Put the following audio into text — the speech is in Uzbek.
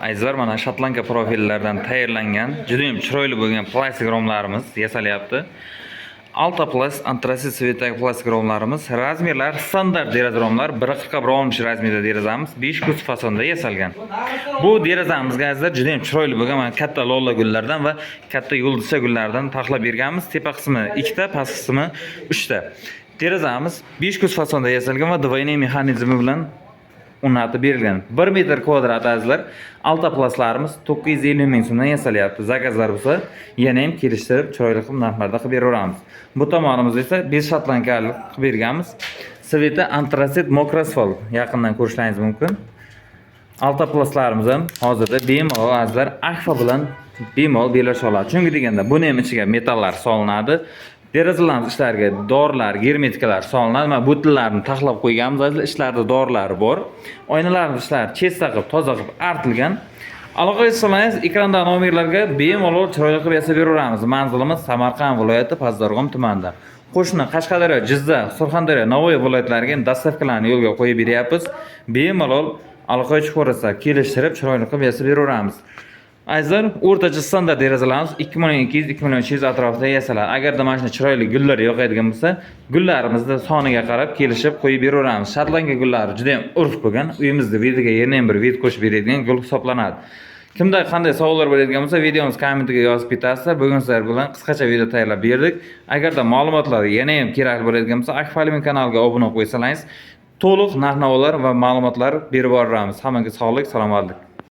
Ayzlar mana Shotlandiya profillardan tayyorlangan, juda ham chiroyli bo'lgan plastik romlarimiz yasalyapti. Alta Plus antrasit svetdagi plastik romlarimiz, razmerlar standart deraza romlar 1.40 razmerda derazamiz 5 kuz fasonda yasalgan. Bu derazamizga azizlar juda ham chiroyli bo'lgan, mana katta lola gullardan va katta yulduzcha gullardan taxlab berganmiz. Tepa qismi 2 ta, past qismi 3 ta. Derazamiz 5 kuz fasonda yasalgan va двойной mexanizmi bilan o'rnatib berilgan. 1 metr kvadrat azizlar. Alta plaslarimiz 950 ming so'mdan yasalyapti. Zakazlar bo'lsa, yana ham kelishtirib, chiroyli qilib narxlarda qilib beraveramiz. Bu tomonimizda esa 5 shotlankalik qilib berganmiz. Sveta antrasit mokrasfol yaqindan ko'rishlaringiz mumkin. Alta plaslarimiz ham hozirda bemalol azizlar akfa bilan bemalol belasha oladi. Chunki deganda buni ham ichiga metallar solinadi. Derazalarimiz ishlariga dorilar, germetikalar solinadi. Mana butillarni taxlab qo'yganmiz. Azizlar, ishlarida dorilari bor. Oynalarimiz ishlari chesta qilib, toza qilib artilgan. Aloqa qilsangiz ekranda nomerlarga bemalol chiroyli qilib yasab beraveramiz. Manzilimiz Samarqand viloyati Pazdarg'om tumanida. Qo'shni Qashqadaryo, Jizzax, Surxondaryo, Navoiy viloyatlariga dastavkalarni yo'lga qo'yib beryapmiz. Bemalol aloqa chiqarsa, kelishtirib chiroyli qilib yasab beraveramiz. Azizlar, o'rtacha standart derazalarimiz 2.200-2.300 atrofida yasaladi. Agarda mana shunday chiroyli gullar yoqadigan bo'lsa, gullarimizni soniga qarab kelishib qo'yib beraveramiz. Shotlandiya gullari juda ham urf bo'lgan. Uyimizda vidiga yana ham bir vid qo'shib beradigan gul hisoblanadi. Kimda qanday savollar bo'ladigan bo'lsa, videomiz kommentiga yozib ketasizlar. Bugun sizlar bilan qisqacha video tayyorlab berdik. Agarda ma'lumotlar yana ham kerakli bo'ladigan bo'lsa, Akfalimin kanaliga obuna bo'lib qo'ysangiz, to'liq narx-navolar va ma'lumotlar berib boramiz. Hammaga sog'lik, salomatlik.